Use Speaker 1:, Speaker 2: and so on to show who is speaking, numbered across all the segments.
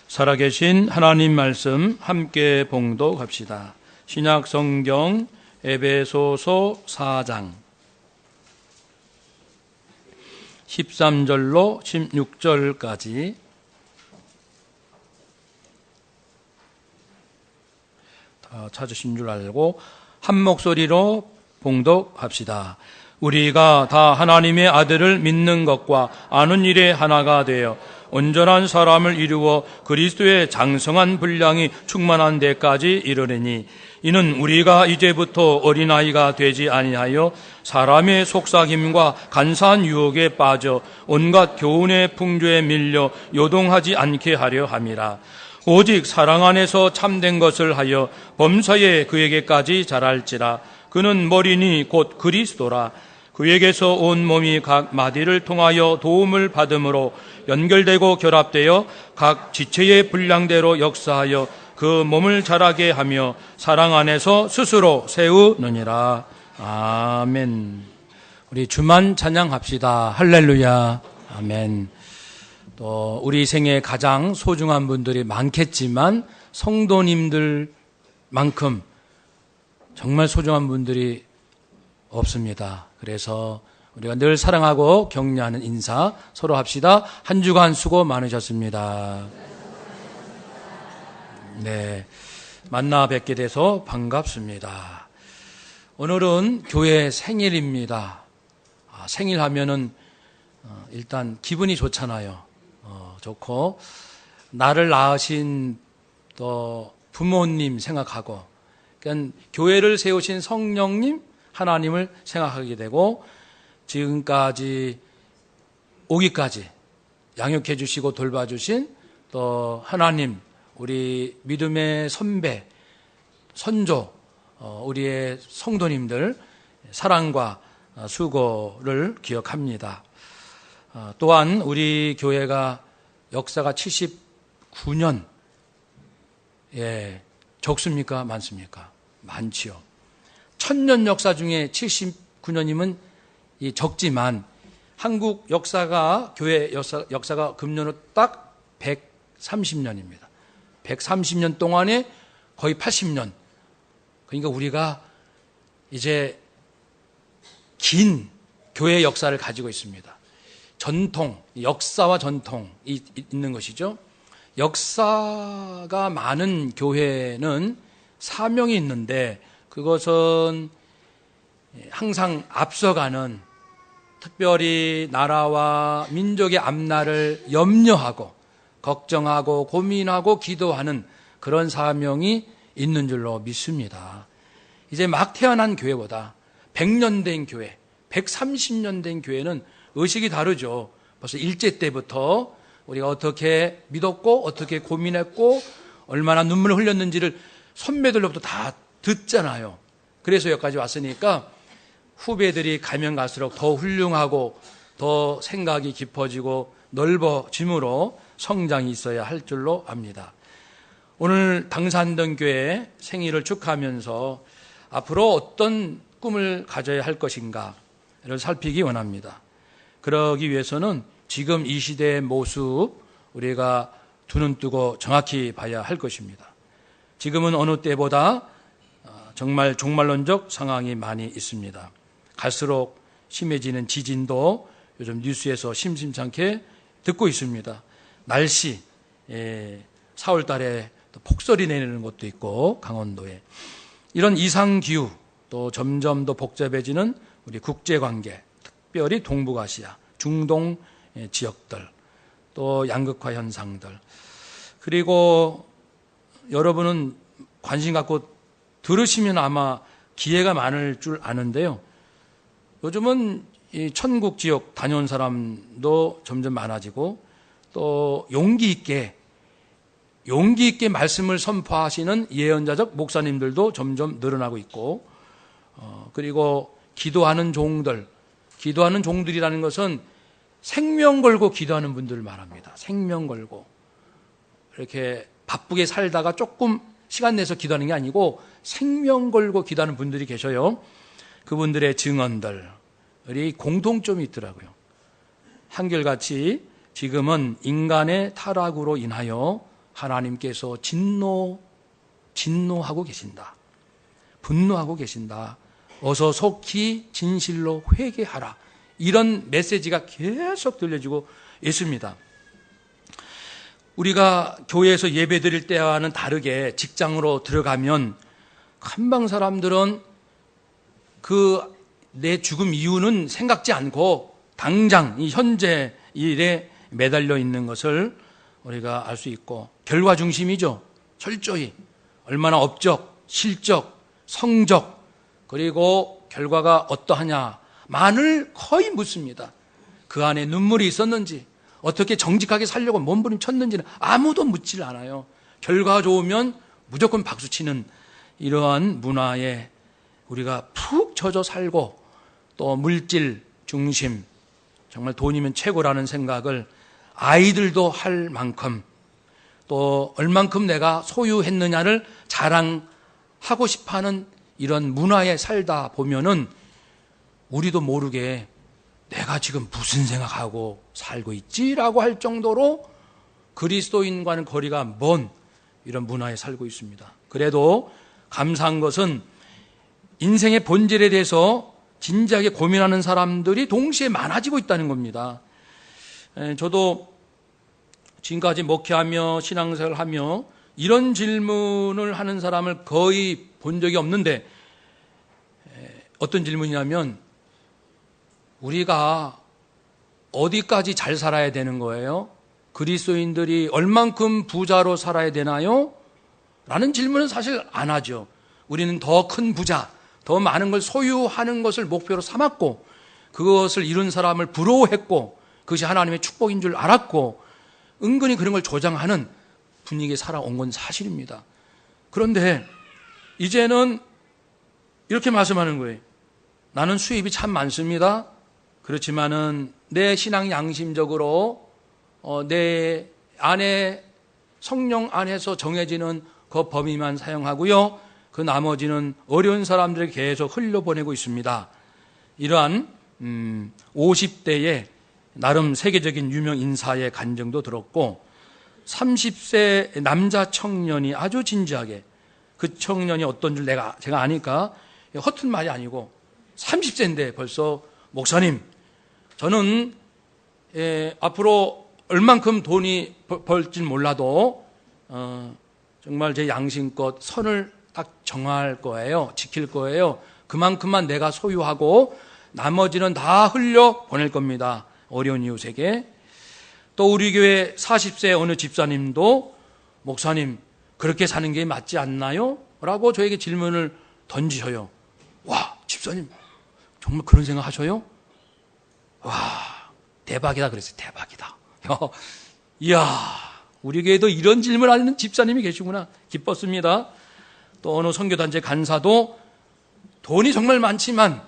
Speaker 1: 살아계신 하나님 말씀 함께 봉독합시다. 신약 성경 에베소서 4장 13절로 16절까지 다 찾으신 줄 알고 한 목소리로 봉독합시다. 우리가 다 하나님의 아들을 믿는 것과 아는 일에 하나가 되어 온전한 사람을 이루어 그리스도의 장성한 분량이 충만한 데까지 이르리니 이는 우리가 이제부터 어린아이가 되지 아니하여 사람의 속삭임과 간사한 유혹에 빠져 온갖 교훈의 풍조에 밀려 요동하지 않게 하려 함이라. 오직 사랑 안에서 참된 것을 하여 범사에 그에게까지 자랄지라. 그는 머리니 곧 그리스도라. 그에게서 온 몸이 각 마디를 통하여 도움을 받음으로 연결되고 결합되어 각 지체의 분량대로 역사하여 그 몸을 자라게 하며 사랑 안에서 스스로 세우느니라. 아멘. 우리 주만 찬양합시다. 할렐루야. 아멘. 또 우리 생에 가장 소중한 분들이 많겠지만 성도님들만큼 정말 소중한 분들이 없습니다. 그래서 우리가 늘 사랑하고 격려하는 인사 서로 합시다. 한 주간 수고 많으셨습니다. 네, 만나 뵙게 돼서 반갑습니다. 오늘은 교회 생일입니다. 생일하면은 일단 기분이 좋잖아요. 좋고 나를 낳으신 또 부모님 생각하고, 그러니까 교회를 세우신 성령님 하나님을 생각하게 되고, 지금까지 오기까지 양육해 주시고 돌봐주신 또 하나님, 우리 믿음의 선배, 선조, 우리의 성도님들 사랑과 수고를 기억합니다. 또한 우리 교회가 역사가 79년, 적습니까? 많습니까? 많지요. 1000년 역사 중에 79년이면 적지만 한국 역사가, 교회 역사가 금년으로 딱 130년입니다. 130년 동안에 거의 80년. 그러니까 우리가 이제 긴 교회 역사를 가지고 있습니다. 전통, 역사와 전통이 있는 것이죠. 역사가 많은 교회는 사명이 있는데 그것은 항상 앞서가는, 특별히 나라와 민족의 앞날을 염려하고 걱정하고 고민하고 기도하는 그런 사명이 있는 줄로 믿습니다. 이제 막 태어난 교회보다 100년 된 교회, 130년 된 교회는 의식이 다르죠. 벌써 일제 때부터 우리가 어떻게 믿었고 어떻게 고민했고 얼마나 눈물을 흘렸는지를 선배들로부터 다 듣잖아요. 그래서 여기까지 왔으니까 후배들이 가면 갈수록 더 훌륭하고 더 생각이 깊어지고 넓어짐으로 성장이 있어야 할 줄로 압니다. 오늘 당산동교회 생일을 축하하면서 앞으로 어떤 꿈을 가져야 할 것인가를 살피기 원합니다. 그러기 위해서는 지금 이 시대의 모습 우리가 두 눈 뜨고 정확히 봐야 할 것입니다. 지금은 어느 때보다 정말 종말론적 상황이 많이 있습니다. 갈수록 심해지는 지진도 요즘 뉴스에서 심심찮게 듣고 있습니다. 날씨, 4월 달에 폭설이 내리는 곳도 있고 강원도에. 이런 이상기후, 또 점점 더 복잡해지는 우리 국제관계, 특별히 동북아시아, 중동 지역들, 또 양극화 현상들. 그리고 여러분은 관심 갖고 들으시면 아마 기회가 많을 줄 아는데요. 요즘은 이 천국 지역 다녀온 사람도 점점 많아지고 또 용기 있게 말씀을 선포하시는 예언자적 목사님들도 점점 늘어나고 있고, 그리고 기도하는 종들이라는 것은 생명 걸고 기도하는 분들을 말합니다. 생명 걸고. 이렇게 바쁘게 살다가 조금 시간 내서 기도하는 게 아니고 생명 걸고 기도하는 분들이 계셔요. 그분들의 증언들이 공통점이 있더라고요. 한결같이 지금은 인간의 타락으로 인하여 하나님께서 진노하고 계신다. 분노하고 계신다. 어서 속히 진실로 회개하라. 이런 메시지가 계속 들려지고 있습니다. 우리가 교회에서 예배 드릴 때와는 다르게 직장으로 들어가면 한방 사람들은 내 죽음 이유는 생각지 않고 당장 이 현재 일에 매달려 있는 것을 우리가 알 수 있고, 결과 중심이죠. 철저히 얼마나 업적, 실적, 성적, 그리고 결과가 어떠하냐만을 거의 묻습니다. 그 안에 눈물이 있었는지, 어떻게 정직하게 살려고 몸부림쳤는지는 아무도 묻질 않아요. 결과가 좋으면 무조건 박수치는 이러한 문화에 우리가 푹 젖어 살고, 또 물질 중심, 정말 돈이면 최고라는 생각을 아이들도 할 만큼, 또 얼만큼 내가 소유했느냐를 자랑하고 싶어하는 이런 문화에 살다 보면은 우리도 모르게 내가 지금 무슨 생각하고 살고 있지라고 할 정도로 그리스도인과는 거리가 먼 이런 문화에 살고 있습니다. 그래도 감사한 것은 인생의 본질에 대해서 진지하게 고민하는 사람들이 동시에 많아지고 있다는 겁니다. 저도 지금까지 목회하며 신앙생활하며 이런 질문을 하는 사람을 거의 본 적이 없는데, 어떤 질문이냐면 우리가 어디까지 잘 살아야 되는 거예요? 그리스도인들이 얼만큼 부자로 살아야 되나요? 라는 질문은 사실 안 하죠. 우리는 더 큰 부자, 더 많은 걸 소유하는 것을 목표로 삼았고, 그것을 이룬 사람을 부러워했고, 그것이 하나님의 축복인 줄 알았고, 은근히 그런 걸 조장하는 분위기에 살아온 건 사실입니다. 그런데 이제는 이렇게 말씀하는 거예요. 나는 수입이 참 많습니다. 그렇지만은 내 신앙 양심적으로 내 안에 성령 안에서 정해지는 그 범위만 사용하고요, 그 나머지는 어려운 사람들에게 계속 흘려보내고 있습니다. 이러한 50대의 나름 세계적인 유명 인사의 간증도 들었고, 30세 남자 청년이 아주 진지하게, 그 청년이 어떤 줄 제가 아니까 허튼 말이 아니고 30세인데 벌써 목사님, 저는 앞으로 얼만큼 돈이 벌진 몰라도 정말 제 양심껏 선을 딱 정할 거예요. 지킬 거예요. 그만큼만 내가 소유하고 나머지는 다 흘려 보낼 겁니다. 어려운 이웃에게. 또 우리 교회 40세 어느 집사님도 목사님, 그렇게 사는 게 맞지 않나요? 라고 저에게 질문을 던지셔요. 와, 집사님 정말 그런 생각 하셔요? 와, 대박이다 그랬어요. 대박이다. 이야, 우리 교회도 이런 질문을 하는 집사님이 계시구나. 기뻤습니다. 또 어느 선교단체 간사도 돈이 정말 많지만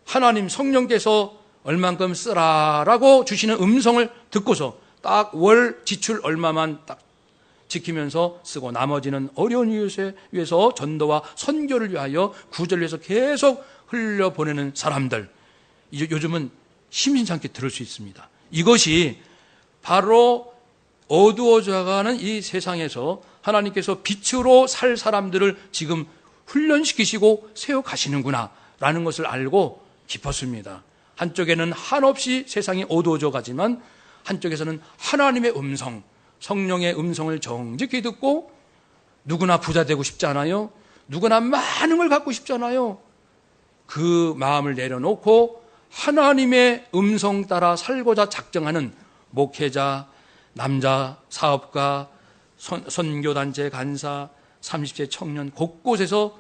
Speaker 1: 하나님 성령께서 얼만큼 쓰라라고 주시는 음성을 듣고서 딱 월 지출 얼마만 딱 지키면서 쓰고, 나머지는 어려운 이웃에 위해서 전도와 선교를 위하여 구제를 위해서 계속 흘려보내는 사람들, 요즘은 심심찮게 들을 수 있습니다. 이것이 바로 어두워져가는 이 세상에서 하나님께서 빛으로 살 사람들을 지금 훈련시키시고 세워가시는구나 라는 것을 알고 기뻤습니다. 한쪽에는 한없이 세상이 어두워져 가지만 한쪽에서는 하나님의 음성, 성령의 음성을 정직히 듣고, 누구나 부자 되고 싶지 않아요? 누구나 많은 걸 갖고 싶지 않아요? 그 마음을 내려놓고 하나님의 음성 따라 살고자 작정하는 목회자, 남자 사업가, 선교단체 간사, 30세 청년, 곳곳에서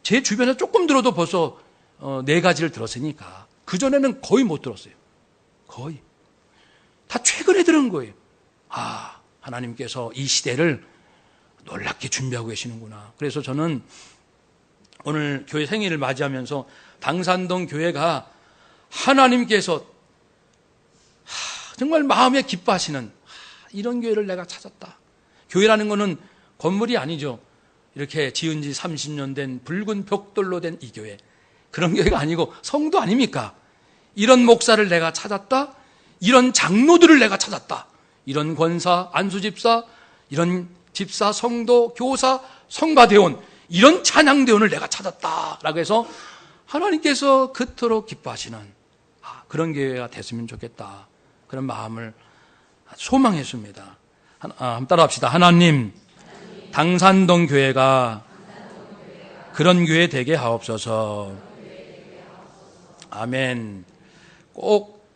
Speaker 1: 제 주변에 조금 들어도 벌써 4가지를 들었으니까 그전에는 거의 못 들었어요. 거의. 다 최근에 들은 거예요. 아, 하나님께서 이 시대를 놀랍게 준비하고 계시는구나. 그래서 저는 오늘 교회 생일을 맞이하면서 당산동 교회가 하나님께서 정말 마음에 기뻐하시는 이런 교회를 내가 찾았다. 교회라는 거는 건물이 아니죠. 이렇게 지은 지 30년 된 붉은 벽돌로 된 이 교회. 그런 교회가 아니고 성도 아닙니까? 이런 목사를 내가 찾았다. 이런 장로들을 내가 찾았다. 이런 권사, 안수집사, 이런 집사, 성도, 교사, 성가대원, 이런 찬양대원을 내가 찾았다라고 해서 하나님께서 그토록 기뻐하시는 그런 교회가 됐으면 좋겠다, 그런 마음을 소망했습니다. 한번 따라합시다. 하나님, 당산동 교회가 그런 교회 되게 하옵소서. 아멘. 꼭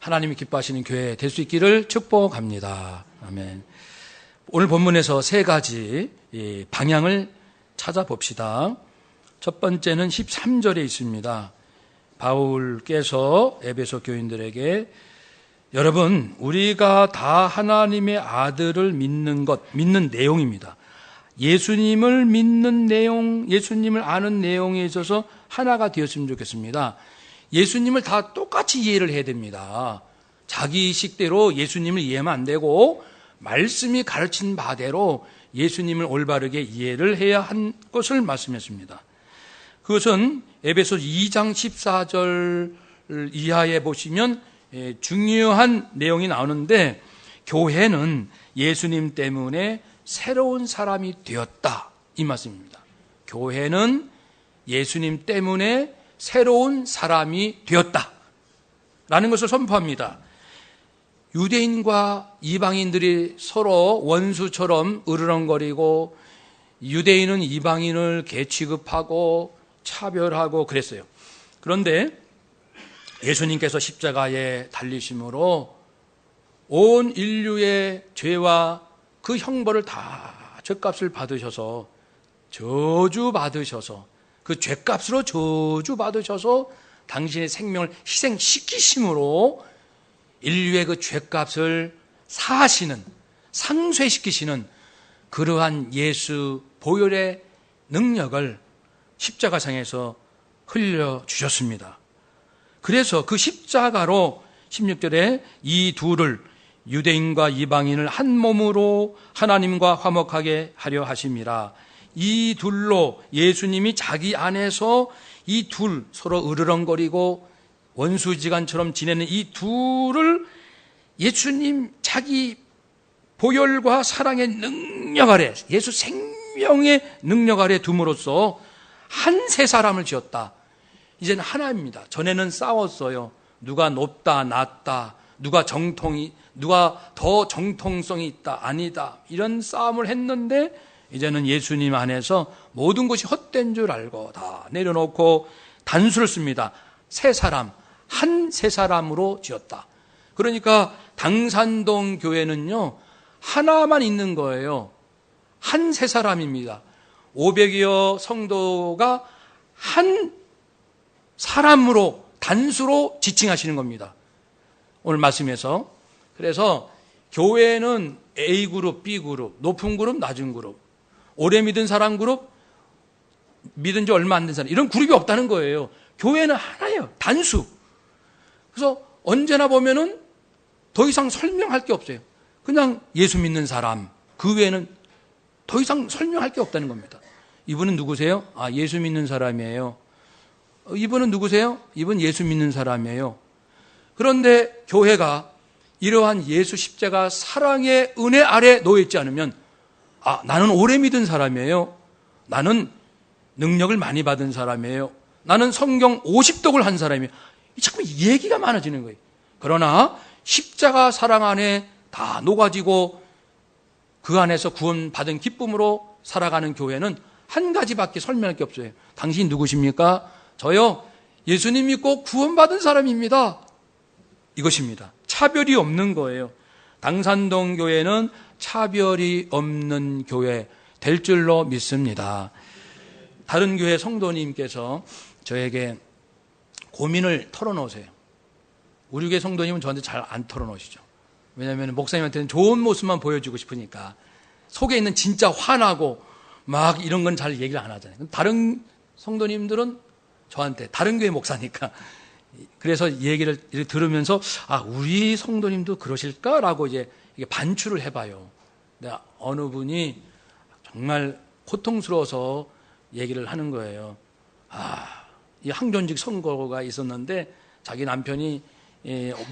Speaker 1: 하나님이 기뻐하시는 교회 될 수 있기를 축복합니다. 아멘. 오늘 본문에서 세 가지 방향을 찾아봅시다. 첫 번째는 13절에 있습니다. 바울께서 에베소 교인들에게 여러분, 우리가 다 하나님의 아들을 믿는 내용입니다. 예수님을 믿는 내용, 예수님을 아는 내용에 있어서 하나가 되었으면 좋겠습니다. 예수님을 다 똑같이 이해를 해야 됩니다. 자기 식대로 예수님을 이해하면 안 되고 말씀이 가르친 바대로 예수님을 올바르게 이해를 해야 한 것을 말씀했습니다. 그것은 에베소 2장 14절 이하에 보시면 중요한 내용이 나오는데, 교회는 예수님 때문에 새로운 사람이 되었다, 이 말씀입니다. 교회는 예수님 때문에 새로운 사람이 되었다 라는 것을 선포합니다. 유대인과 이방인들이 서로 원수처럼 으르렁거리고 유대인은 이방인을 개취급하고 차별하고 그랬어요. 그런데 예수님께서 십자가에 달리심으로 온 인류의 죄와 그 형벌을 다 죄값을 받으셔서, 저주받으셔서, 그 죄값으로 저주받으셔서 당신의 생명을 희생시키심으로 인류의 그 죄값을 사하시는, 상쇄시키시는 그러한 예수 보혈의 능력을 십자가상에서 흘려주셨습니다. 그래서 그 십자가로 16절에 이 둘을, 유대인과 이방인을 한 몸으로 하나님과 화목하게 하려 하심이라. 이 둘로 예수님이 자기 안에서 이 둘, 서로 으르렁거리고 원수지간처럼 지내는 이 둘을 예수님 자기 보혈과 사랑의 능력 아래, 예수 생명의 능력 아래 둠으로써 한 세 사람을 지었다. 이제는 하나입니다. 전에는 싸웠어요. 누가 높다, 낮다, 누가 더 정통성이 있다, 아니다, 이런 싸움을 했는데, 이제는 예수님 안에서 모든 것이 헛된 줄 알고 다 내려놓고 단수를 씁니다. 세 사람, 한 세 사람으로 지었다. 그러니까 당산동 교회는요, 하나만 있는 거예요. 한 세 사람입니다. 500여 성도가 한 사람으로, 단수로 지칭하시는 겁니다. 오늘 말씀에서. 그래서 교회는 A그룹, B그룹, 높은 그룹, 낮은 그룹, 오래 믿은 사람 그룹, 믿은 지 얼마 안 된 사람, 이런 그룹이 없다는 거예요. 교회는 하나예요. 단수. 그래서 언제나 보면은 더 이상 설명할 게 없어요. 그냥 예수 믿는 사람, 그 외에는 더 이상 설명할 게 없다는 겁니다. 이분은 누구세요? 예수 믿는 사람이에요. 이분은 누구세요? 이분 예수 믿는 사람이에요. 그런데 교회가 이러한 예수 십자가 사랑의 은혜 아래 놓여있지 않으면, 나는 오래 믿은 사람이에요. 나는 능력을 많이 받은 사람이에요. 나는 성경 50독을 한 사람이에요. 자꾸 얘기가 많아지는 거예요. 그러나 십자가 사랑 안에 다 녹아지고 그 안에서 구원받은 기쁨으로 살아가는 교회는 한 가지밖에 설명할 게 없어요. 당신 누구십니까? 저요, 예수님 믿고 구원받은 사람입니다. 이것입니다. 차별이 없는 거예요. 당산동 교회는 차별이 없는 교회 될 줄로 믿습니다. 다른 교회 성도님께서 저에게 고민을 털어놓으세요. 우리 교회 성도님은 저한테 잘 안 털어놓으시죠. 왜냐하면 목사님한테는 좋은 모습만 보여주고 싶으니까 속에 있는 진짜 화나고 막 이런 건 잘 얘기를 안 하잖아요. 다른 성도님들은 저한테, 다른 교회 목사니까, 그래서 얘기를 들으면서 우리 성도님도 그러실까라고 이제 반추를 해봐요. 근데 어느 분이 정말 고통스러워서 얘기를 하는 거예요. 이 항존직 선거가 있었는데 자기 남편이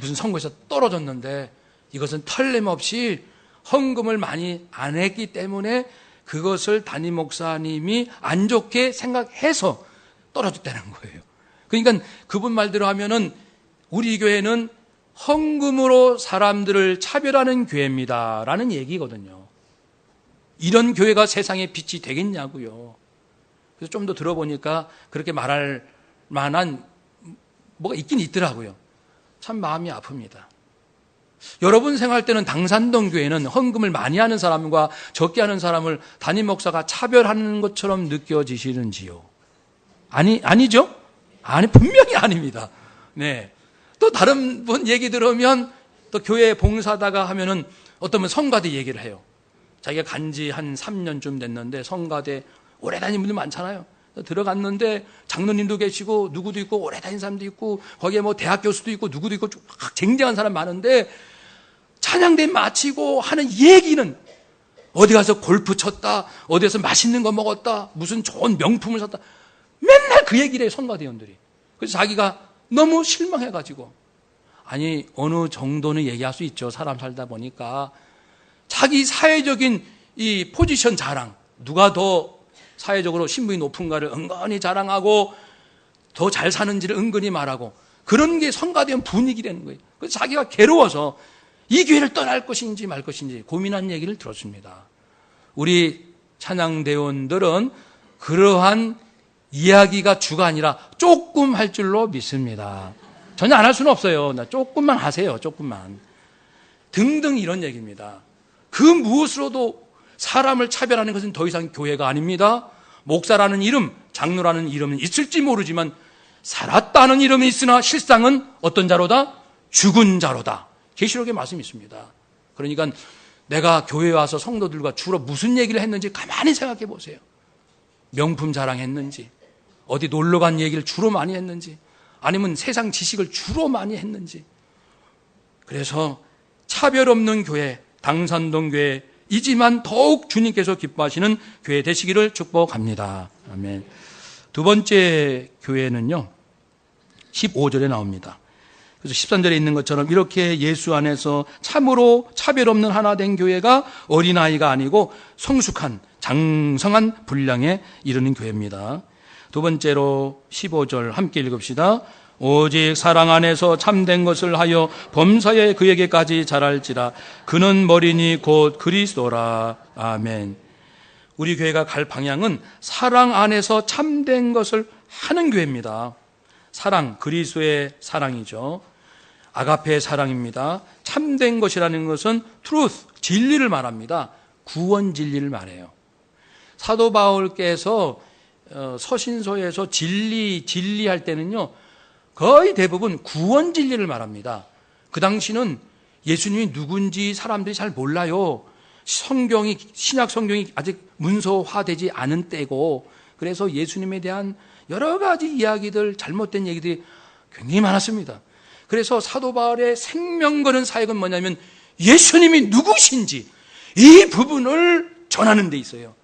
Speaker 1: 무슨 선거에서 떨어졌는데 이것은 털림없이 헌금을 많이 안 했기 때문에 그것을 담임 목사님이 안 좋게 생각해서 떨어졌다는 거예요. 그러니까 그분 말대로 하면은 우리 교회는 헌금으로 사람들을 차별하는 교회입니다라는 얘기거든요. 이런 교회가 세상의 빛이 되겠냐고요. 그래서 좀 더 들어보니까 그렇게 말할 만한 뭐가 있긴 있더라고요. 참 마음이 아픕니다. 여러분 생각할 때는 당산동 교회는 헌금을 많이 하는 사람과 적게 하는 사람을 담임 목사가 차별하는 것처럼 느껴지시는지요? 아니죠? 분명히 아닙니다. 네. 또 다른 분 얘기 들으면 또 교회 봉사다가 하면은 어떤 분 성가대 얘기를 해요. 자기가 간지 한 3년쯤 됐는데 성가대 오래 다닌 분들 많잖아요. 들어갔는데 장로님도 계시고 누구도 있고 오래 다닌 사람도 있고 거기에 뭐 대학 교수도 있고 누구도 있고 막 쟁쟁한 사람 많은데 찬양대 마치고 하는 얘기는 어디 가서 골프 쳤다, 어디에서 맛있는 거 먹었다, 무슨 좋은 명품을 샀다. 맨날 그 얘기를 해요, 성가대원들이. 그래서 자기가 너무 실망해가지고, 아니 어느 정도는 얘기할 수 있죠. 사람 살다 보니까 자기 사회적인 이 포지션 자랑, 누가 더 사회적으로 신분이 높은가를 은근히 자랑하고 더 잘 사는지를 은근히 말하고, 그런 게 성가대원 분위기라는 거예요. 그래서 자기가 괴로워서 이 교회를 떠날 것인지 말 것인지 고민한 얘기를 들었습니다. 우리 찬양대원들은 그러한 이야기가 주가 아니라 조금 할 줄로 믿습니다. 전혀 안 할 수는 없어요. 조금만 하세요. 조금만. 등등 이런 얘기입니다. 그 무엇으로도 사람을 차별하는 것은 더 이상 교회가 아닙니다. 목사라는 이름, 장로라는 이름은 있을지 모르지만 살았다는 이름이 있으나 실상은 어떤 자로다? 죽은 자로다. 계시록에 말씀이 있습니다. 그러니까 내가 교회에 와서 성도들과 주로 무슨 얘기를 했는지 가만히 생각해 보세요. 명품 자랑했는지, 어디 놀러 간 얘기를 주로 많이 했는지, 아니면 세상 지식을 주로 많이 했는지. 그래서 차별 없는 교회, 당산동 교회이지만 더욱 주님께서 기뻐하시는 교회 되시기를 축복합니다. 아멘. 두 번째 교회는요, 15절에 나옵니다. 그래서 13절에 있는 것처럼 이렇게 예수 안에서 참으로 차별 없는 하나 된 교회가 어린아이가 아니고 성숙한 장성한 분량에 이르는 교회입니다. 두 번째로 15절 함께 읽읍시다. 오직 사랑 안에서 참된 것을 하여 범사에 그에게까지 자랄지라. 그는 머리니 곧 그리스도라. 아멘. 우리 교회가 갈 방향은 사랑 안에서 참된 것을 하는 교회입니다. 사랑, 그리스도의 사랑이죠. 아가페의 사랑입니다. 참된 것이라는 것은 truth, 진리를 말합니다. 구원 진리를 말해요. 사도 바울께서 서신서에서 진리할 때는요, 거의 대부분 구원 진리를 말합니다. 그 당시는 예수님이 누군지 사람들이 잘 몰라요. 신약 성경이 아직 문서화되지 않은 때고, 그래서 예수님에 대한 여러 가지 이야기들, 잘못된 얘기들이 굉장히 많았습니다. 그래서 사도 바울의 생명 거는 사역은 뭐냐면 예수님이 누구신지 이 부분을 전하는 데 있어요.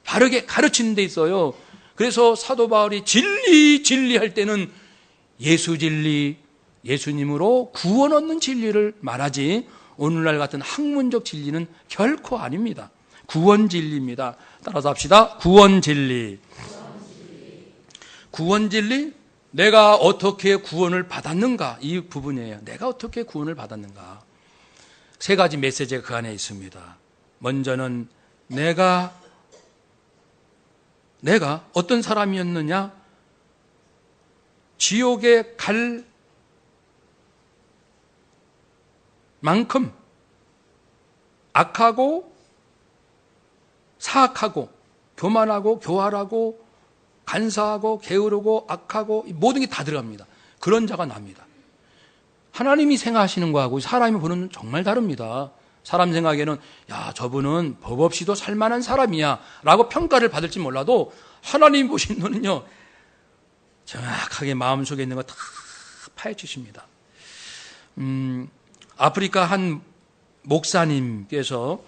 Speaker 1: 바르게 가르치는 데 있어요. 그래서 사도 바울이 진리할 때는 예수 진리, 예수님으로 구원 얻는 진리를 말하지, 오늘날 같은 학문적 진리는 결코 아닙니다. 구원 진리입니다. 따라서 합시다. 구원 진리. 구원 진리? 내가 어떻게 구원을 받았는가? 이 부분이에요. 내가 어떻게 구원을 받았는가? 세 가지 메시지가 그 안에 있습니다. 먼저는 내가 어떤 사람이었느냐? 지옥에 갈 만큼 악하고 사악하고 교만하고 교활하고 간사하고 게으르고 악하고 모든 게 다 들어갑니다. 그런 자가 납니다. 하나님이 생각하시는 거하고 사람이 보는 눈은 정말 다릅니다. 사람 생각에는 야, 저분은 법 없이도 살만한 사람이야 라고 평가를 받을지 몰라도 하나님 보신 눈은요, 정확하게 마음속에 있는 거 다 파헤치십니다. 아프리카 한 목사님께서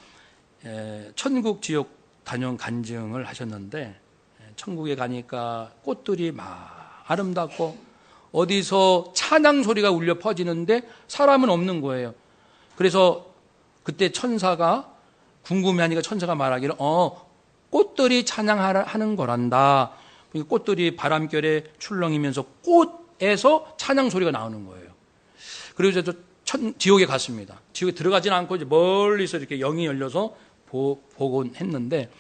Speaker 1: 천국 지옥 단연 간증을 하셨는데, 천국에 가니까 꽃들이 막 아름답고 어디서 찬양 소리가 울려 퍼지는데 사람은 없는 거예요. 그래서 그때 천사가 궁금해하니까 천사가 말하기를 꽃들이 찬양하는 거란다. 꽃들이 바람결에 출렁이면서 꽃에서 찬양 소리가 나오는 거예요. 그리고 이제 지옥에 갔습니다. 지옥에 들어가지는 않고 이제 멀리서 이렇게 영이 열려서 보곤 했는데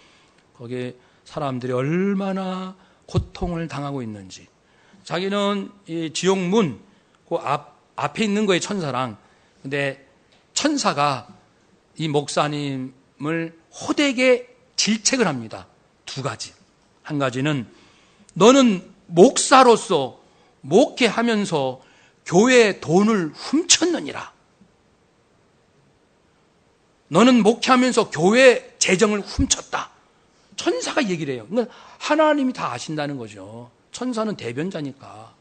Speaker 1: 거기에 사람들이 얼마나 고통을 당하고 있는지. 자기는 이 지옥문 그 앞에 있는 거예요, 천사랑. 근데 천사가 이 목사님을 호되게 질책을 합니다. 두 가지. 한 가지는 너는 목사로서 목회하면서 교회의 돈을 훔쳤느니라. 너는 목회하면서 교회 재정을 훔쳤다. 천사가 얘기를 해요. 그러니까 하나님이 다 아신다는 거죠. 천사는 대변자니까.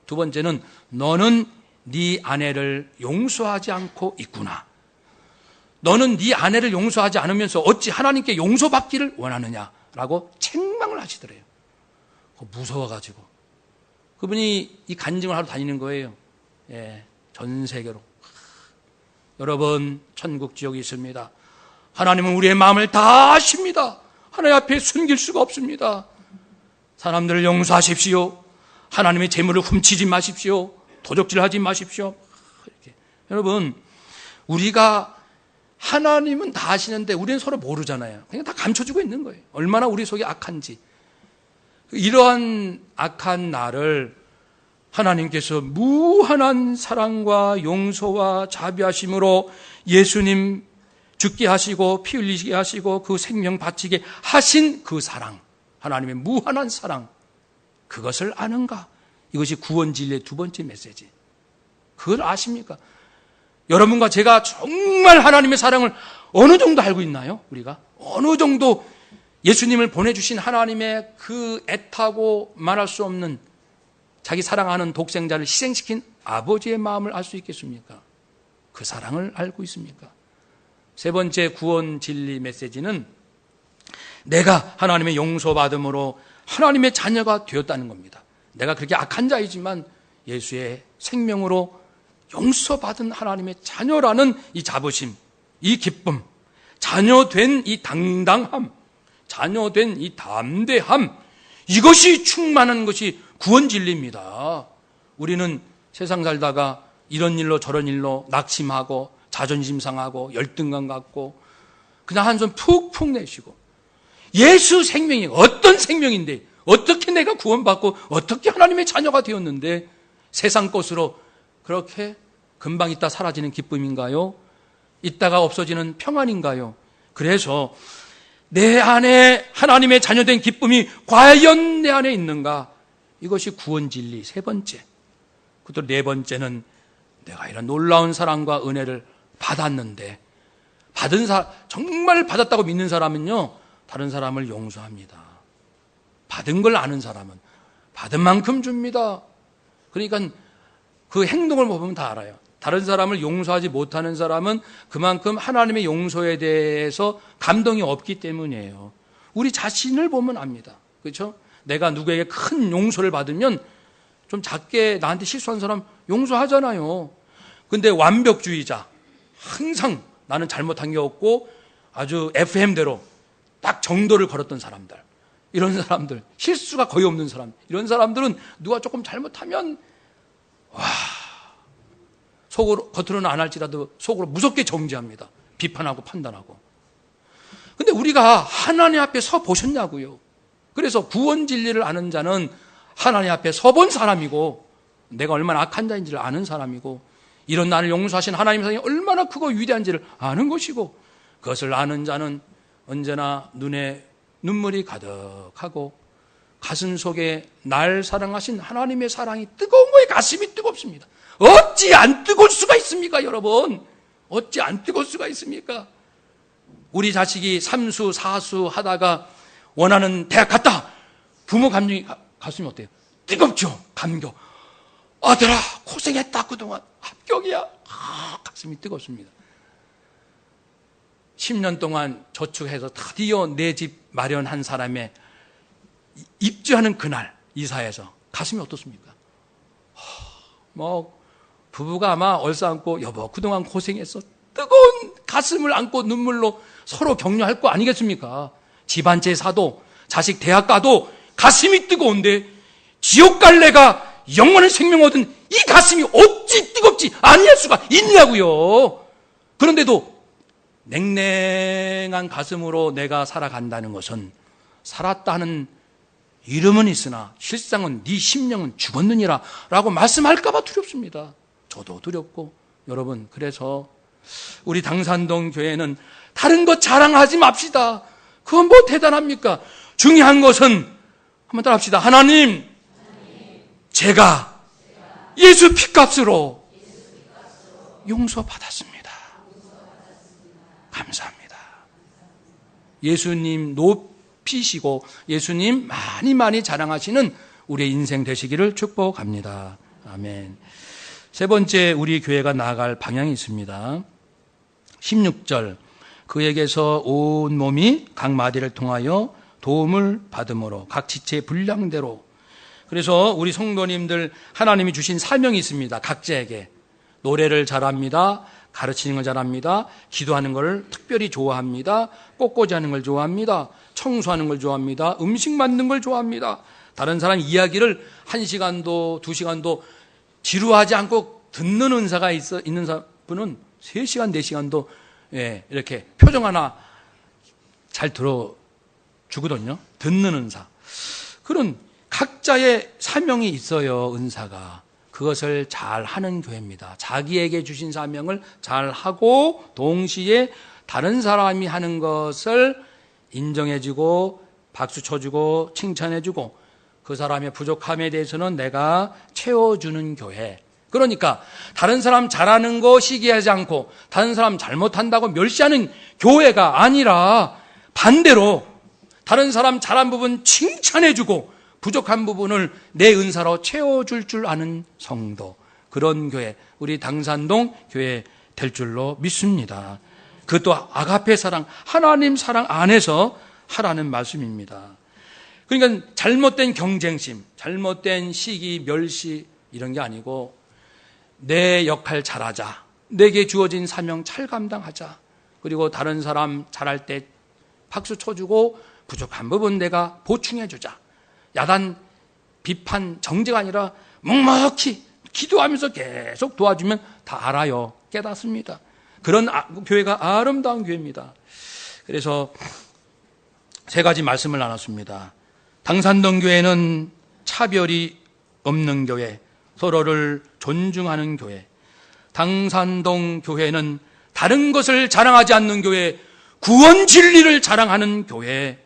Speaker 1: 두 번째는 너는 네 아내를 용서하지 않고 있구나. 너는 네 아내를 용서하지 않으면서 어찌 하나님께 용서받기를 원하느냐라고 책망을 하시더래요. 무서워가지고 그분이 이 간증을 하러 다니는 거예요. 예, 전 세계로. 여러분, 천국 지옥이 있습니다. 하나님은 우리의 마음을 다 아십니다. 하나님 앞에 숨길 수가 없습니다. 사람들을 용서하십시오. 하나님의 재물을 훔치지 마십시오. 도적질하지 마십시오. 이렇게. 여러분, 우리가 하나님은 다 아시는데 우리는 서로 모르잖아요. 그냥 다 감춰주고 있는 거예요. 얼마나 우리 속이 악한지. 이러한 악한 나를 하나님께서 무한한 사랑과 용서와 자비하심으로 예수님 죽게 하시고 피 흘리게 하시고 그 생명 바치게 하신 그 사랑, 하나님의 무한한 사랑, 그것을 아는가? 이것이 구원 진리의 두 번째 메시지. 그걸 아십니까? 여러분과 제가 정말 하나님의 사랑을 어느 정도 알고 있나요? 우리가 어느 정도 예수님을 보내주신 하나님의 그 애타고 말할 수 없는 자기 사랑하는 독생자를 희생시킨 아버지의 마음을 알 수 있겠습니까? 그 사랑을 알고 있습니까? 세 번째 구원 진리 메시지는 내가 하나님의 용서받음으로 하나님의 자녀가 되었다는 겁니다. 내가 그렇게 악한 자이지만 예수의 생명으로 용서받은 하나님의 자녀라는 이 자부심, 이 기쁨, 자녀된 이 당당함, 자녀된 이 담대함, 이것이 충만한 것이 구원 진리입니다. 우리는 세상 살다가 이런 일로 저런 일로 낙심하고 자존심 상하고 열등감 갖고 그냥 한숨 푹푹 내쉬고 예수 생명이 어떤 생명인데 어떻게 내가 구원받고 어떻게 하나님의 자녀가 되었는데 세상 것으로 그렇게 금방 있다 사라지는 기쁨인가요? 있다가 없어지는 평안인가요? 그래서 내 안에 하나님의 자녀된 기쁨이 과연 내 안에 있는가? 이것이 구원 진리 세 번째. 그리고 네 번째는 내가 이런 놀라운 사랑과 은혜를 받았는데 받은 정말 받았다고 믿는 사람은요, 다른 사람을 용서합니다. 받은 걸 아는 사람은 받은 만큼 줍니다. 그러니까 그 행동을 보면 다 알아요. 다른 사람을 용서하지 못하는 사람은 그만큼 하나님의 용서에 대해서 감동이 없기 때문이에요. 우리 자신을 보면 압니다. 그렇죠? 내가 누구에게 큰 용서를 받으면 좀 작게 나한테 실수한 사람 용서하잖아요. 근데 완벽주의자, 항상 나는 잘못한 게 없고 아주 FM대로 딱 정도를 걸었던 사람들, 이런 사람들, 실수가 거의 없는 사람, 이런 사람들은 누가 조금 잘못하면 속으로, 겉으로는 안 할지라도 속으로 무섭게 정죄합니다. 비판하고 판단하고. 근데 우리가 하나님 앞에 서 보셨냐고요. 그래서 구원 진리를 아는 자는 하나님 앞에 서본 사람이고 내가 얼마나 악한 자인지를 아는 사람이고 이런 나를 용서하신 하나님의 사랑이 얼마나 크고 위대한지를 아는 것이고 그것을 아는 자는 언제나 눈에 눈물이 가득하고 가슴 속에 날 사랑하신 하나님의 사랑이 뜨거운 거에 가슴이 뜨겁습니다. 어찌 안 뜨거울 수가 있습니까, 여러분? 어찌 안 뜨거울 수가 있습니까? 우리 자식이 3수, 4수 하다가 원하는 대학 갔다. 부모 감정이 가슴이 어때요? 뜨겁죠? 감격. 아들아, 고생했다, 그동안. 합격이야. 가슴이 뜨겁습니다. 10년 동안 저축해서 드디어 내 집 마련한 사람의 입주하는 그날, 이사해서 가슴이 어떻습니까? 부부가 아마 얼싸안고 여보 그동안 고생했어. 뜨거운 가슴을 안고 눈물로 서로 격려할 거 아니겠습니까? 집안 제사도 자식 대학 가도 가슴이 뜨거운데 지옥 갈래가 영원한 생명 얻은 이 가슴이 어찌 뜨겁지 아니할 수가 있냐고요. 그런데도 냉랭한 가슴으로 내가 살아간다는 것은 살았다는 이름은 있으나 실상은 네 심령은 죽었느니라 라고 말씀할까 봐 두렵습니다. 저도 두렵고. 여러분, 그래서 우리 당산동 교회는 다른 것 자랑하지 맙시다. 그건 뭐 대단합니까? 중요한 것은 한번 따라 합시다. 하나님, 제가 예수 피값으로 용서받았습니다. 감사합니다. 예수님 높이시고 예수님 많이 자랑하시는 우리의 인생 되시기를 축복합니다. 아멘. 세 번째, 우리 교회가 나아갈 방향이 있습니다. 16절, 그에게서 온 몸이 각 마디를 통하여 도움을 받음으로 각 지체의 분량대로. 그래서 우리 성도님들 하나님이 주신 사명이 있습니다. 각자에게. 노래를 잘합니다. 가르치는 걸 잘합니다. 기도하는 걸 특별히 좋아합니다. 꽃꽂이 하는 걸 좋아합니다. 청소하는 걸 좋아합니다. 음식 만드는 걸 좋아합니다. 다른 사람 이야기를 1시간도 2시간도 지루하지 않고 듣는 은사가 있는 분은 3시간 4시간도 이렇게 표정 하나 잘 들어주거든요. 듣는 은사. 그런 각자의 사명이 있어요. 은사가. 그것을 잘 하는 교회입니다. 자기에게 주신 사명을 잘 하고 동시에 다른 사람이 하는 것을 인정해주고 박수 쳐주고 칭찬해주고 그 사람의 부족함에 대해서는 내가 채워주는 교회. 그러니까 다른 사람 잘하는 거 시기하지 않고 다른 사람 잘못한다고 멸시하는 교회가 아니라 반대로 다른 사람 잘한 부분 칭찬해주고 부족한 부분을 내 은사로 채워줄 줄 아는 성도, 그런 교회, 우리 당산동 교회 될 줄로 믿습니다. 그것도 아가페 사랑, 하나님 사랑 안에서 하라는 말씀입니다. 그러니까 잘못된 경쟁심, 잘못된 시기, 멸시 이런 게 아니고 내 역할 잘하자, 내게 주어진 사명 잘 감당하자, 그리고 다른 사람 잘할 때 박수 쳐주고 부족한 부분 내가 보충해주자. 야단, 비판, 정죄가 아니라 묵묵히 기도하면서 계속 도와주면 다 알아요. 깨닫습니다. 그런 교회가 아름다운 교회입니다. 그래서 3가지 말씀을 나눴습니다. 당산동 교회는 차별이 없는 교회, 서로를 존중하는 교회. 당산동 교회는 다른 것을 자랑하지 않는 교회, 구원 진리를 자랑하는 교회.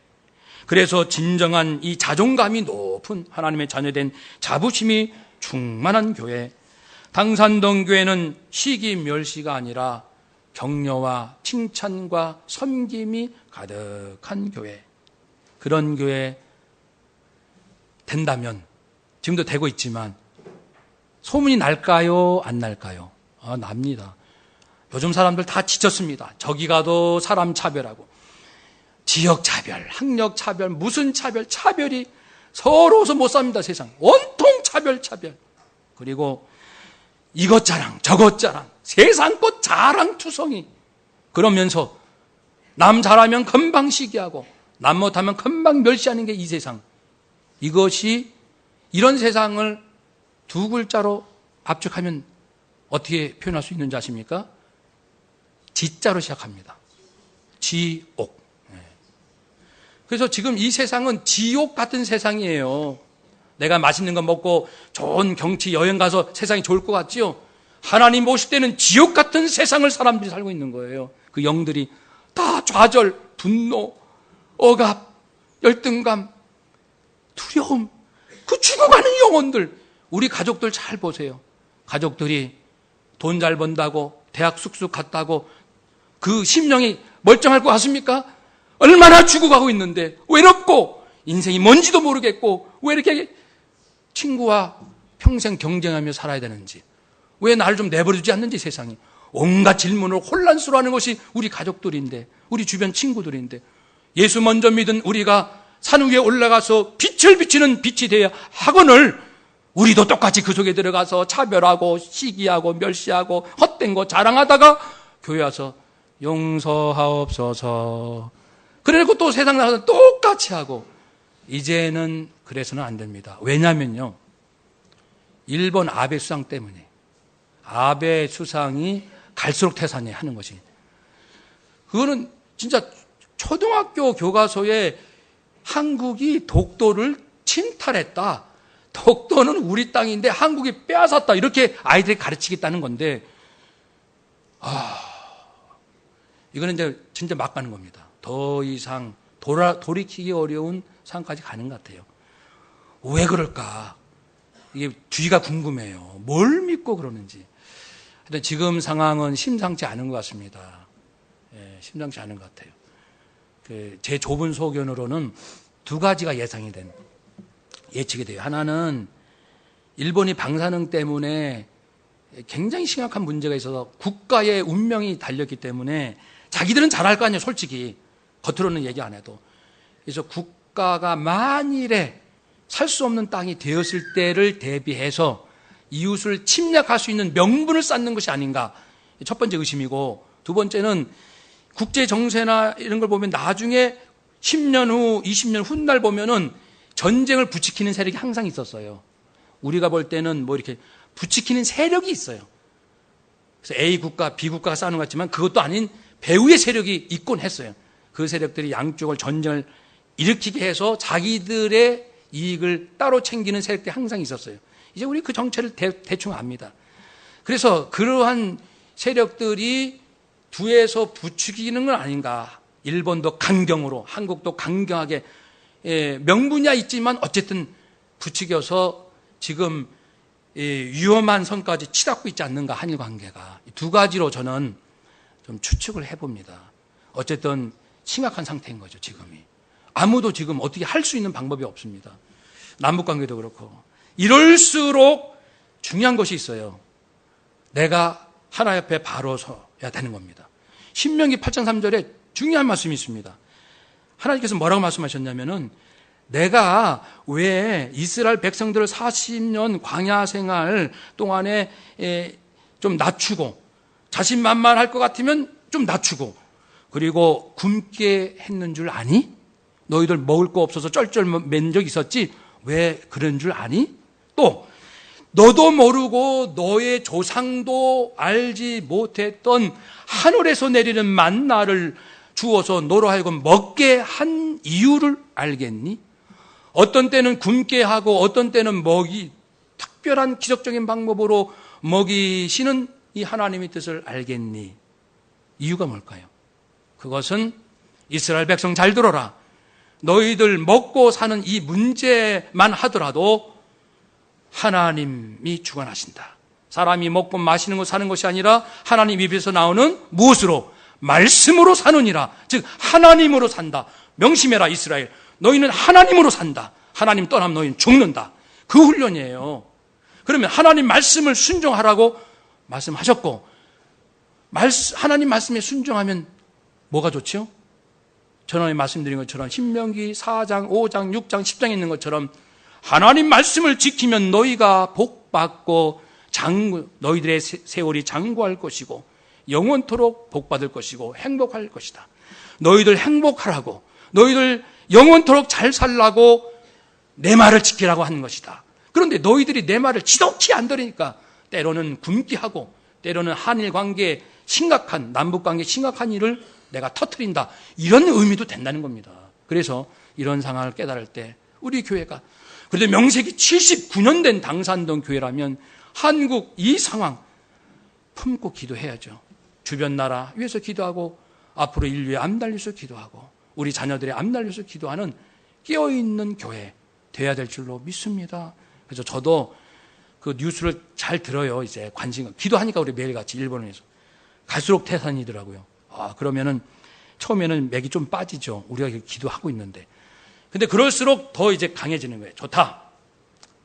Speaker 1: 그래서 진정한 이 자존감이 높은 하나님의 자녀된 자부심이 충만한 교회. 당산동 교회는 시기 멸시가 아니라 격려와 칭찬과 섬김이 가득한 교회. 그런 교회 된다면, 지금도 되고 있지만 소문이 날까요? 안 날까요? 납니다. 요즘 사람들 다 지쳤습니다. 저기 가도 사람 차별하고 지역 차별, 학력 차별, 무슨 차별, 차별이 서러워서 못 삽니다. 세상 온통 차별. 그리고 이것 자랑, 저것 자랑, 세상 것 자랑투성이. 그러면서 남 잘하면 금방 시기하고 남 못하면 금방 멸시하는 게 이 세상. 이것이, 이런 세상을 2글자로 압축하면 어떻게 표현할 수 있는지 아십니까? 지자로 시작합니다. 지옥. 그래서 지금 이 세상은 지옥 같은 세상이에요. 내가 맛있는 거 먹고 좋은 경치 여행 가서 세상이 좋을 것 같지요? 하나님 오실 때는 지옥 같은 세상을 사람들이 살고 있는 거예요. 그 영들이 다 좌절, 분노, 억압, 열등감, 두려움, 그 죽어가는 영혼들. 우리 가족들 잘 보세요. 가족들이 돈 잘 번다고 대학 쑥쑥 갔다고 그 심령이 멀쩡할 것 같습니까? 얼마나 죽어가고 있는데, 외롭고 인생이 뭔지도 모르겠고 왜 이렇게 친구와 평생 경쟁하며 살아야 되는지, 왜 나를 좀 내버려두지 않는지, 세상이 온갖 질문을 혼란스러워하는 것이 우리 가족들인데, 우리 주변 친구들인데, 예수 먼저 믿은 우리가 산 위에 올라가서 빛을 비치는 빛이 되어야 하거늘 우리도 똑같이 그 속에 들어가서 차별하고 시기하고 멸시하고 헛된 거 자랑하다가 교회 와서 용서하옵소서. 그래놓고 또 세상 나가서 똑같이 하고, 이제는 그래서는 안 됩니다. 왜냐면요, 일본 아베 수상 때문에. 아베 수상이 갈수록 태산이 하는 것이. 그거는 진짜 초등학교 교과서에 한국이 독도를 침탈했다. 독도는 우리 땅인데 한국이 빼앗았다. 이렇게 아이들이 가르치겠다는 건데, 이거는 이제 진짜 막 가는 겁니다. 더 이상 돌이키기 어려운 상황까지 가는 것 같아요. 왜 그럴까? 이게 뒤가 궁금해요. 뭘 믿고 그러는지. 하여튼 지금 상황은 심상치 않은 것 같습니다. 예, 심상치 않은 것 같아요. 제 좁은 소견으로는 두 가지가 예측이 돼요. 하나는 일본이 방사능 때문에 굉장히 심각한 문제가 있어서 국가의 운명이 달렸기 때문에 자기들은 잘할 거 아니에요, 솔직히. 겉으로는 얘기 안 해도. 그래서 국가가 만일에 살 수 없는 땅이 되었을 때를 대비해서 이웃을 침략할 수 있는 명분을 쌓는 것이 아닌가. 첫 번째 의심이고, 두 번째는 국제 정세나 이런 걸 보면 나중에 10년 후, 20년 훗날 보면은 전쟁을 부추기는 세력이 항상 있었어요. 우리가 볼 때는 뭐 이렇게 부추기는 세력이 있어요. 그래서 A 국가, B 국가가 싸우는 것 같지만 그것도 아닌 배후의 세력이 있곤 했어요. 그 세력들이 양쪽을 전쟁을 일으키게 해서 자기들의 이익을 따로 챙기는 세력들이 항상 있었어요. 이제 우리 그 정체를 대충 압니다. 그래서 그러한 세력들이 두에서 부추기는 건 아닌가. 일본도 강경으로, 한국도 강경하게, 명분이야 있지만 어쨌든 부추겨서 지금 위험한 선까지 치닫고 있지 않는가, 한일 관계가. 두 가지로 저는 좀 추측을 해봅니다. 어쨌든 심각한 상태인 거죠, 지금이. 아무도 지금 어떻게 할 수 있는 방법이 없습니다. 남북 관계도 그렇고. 이럴수록 중요한 것이 있어요. 내가 하나 옆에 바로 서야 되는 겁니다. 신명기 8장 3절에 중요한 말씀이 있습니다. 하나님께서 뭐라고 말씀하셨냐면은, 내가 왜 이스라엘 백성들을 40년 광야 생활 동안에 좀 낮추고 자신만만할 것 같으면 좀 낮추고 그리고 굶게 했는 줄 아니? 너희들 먹을 거 없어서 쩔쩔 맨 적 있었지? 왜 그런 줄 아니? 또 너도 모르고 너의 조상도 알지 못했던 하늘에서 내리는 만나를 주어서 너로 하여금 먹게 한 이유를 알겠니? 어떤 때는 굶게 하고 어떤 때는 특별한 기적적인 방법으로 먹이시는 이 하나님의 뜻을 알겠니? 이유가 뭘까요? 그것은 이스라엘 백성 잘 들어라. 너희들 먹고 사는 이 문제만 하더라도 하나님이 주관하신다. 사람이 먹고 마시는 것 사는 것이 아니라 하나님 입에서 나오는 무엇으로? 말씀으로 사느니라. 즉 하나님으로 산다. 명심해라 이스라엘. 너희는 하나님으로 산다. 하나님 떠나면 너희는 죽는다. 그 훈련이에요. 그러면 하나님 말씀을 순종하라고 말씀하셨고, 하나님 말씀에 순종하면 뭐가 좋죠? 전에 말씀드린 것처럼 신명기 4장, 5장, 6장, 10장에 있는 것처럼 하나님 말씀을 지키면 너희가 복받고 너희들의 세월이 장구할 것이고 영원토록 복받을 것이고 행복할 것이다. 너희들 행복하라고, 너희들 영원토록 잘 살라고 내 말을 지키라고 하는 것이다. 그런데 너희들이 내 말을 지독히 안 들으니까 때로는 굶게 하고 때로는 한일 관계에 심각한, 남북 관계에 심각한 일을 내가 터뜨린다. 이런 의미도 된다는 겁니다. 그래서 이런 상황을 깨달을 때 우리 교회가, 그런데 명색이 79년 된 당산동 교회라면 한국 이 상황 품고 기도해야죠. 주변 나라 위해서 기도하고 앞으로 인류에 앞날려서 기도하고 우리 자녀들의 앞날려서 기도하는 깨어있는 교회 돼야 될 줄로 믿습니다. 그래서 저도 그 뉴스를 잘 들어요. 이제 관심, 기도하니까 우리 매일같이 일본에서 갈수록 태산이더라고요. 그러면은 처음에는 맥이 좀 빠지죠. 우리가 기도하고 있는데. 근데 그럴수록 더 이제 강해지는 거예요. 좋다.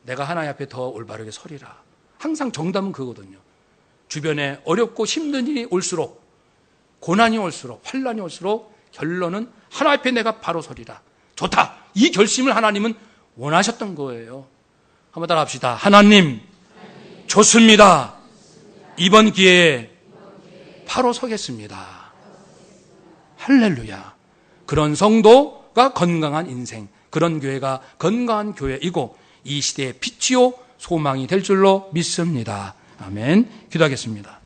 Speaker 1: 내가 하나님 앞에 더 올바르게 서리라. 항상 정답은 그거거든요. 주변에 어렵고 힘든 일이 올수록, 고난이 올수록, 환난이 올수록 결론은 하나님 앞에 내가 바로 서리라. 좋다. 이 결심을 하나님은 원하셨던 거예요. 한번 따라 합시다. 하나님, 좋습니다. 이번 기회에 바로 서겠습니다. 할렐루야. 그런 성도가 건강한 인생, 그런 교회가 건강한 교회이고 이 시대의 빛이요 소망이 될 줄로 믿습니다. 아멘. 기도하겠습니다.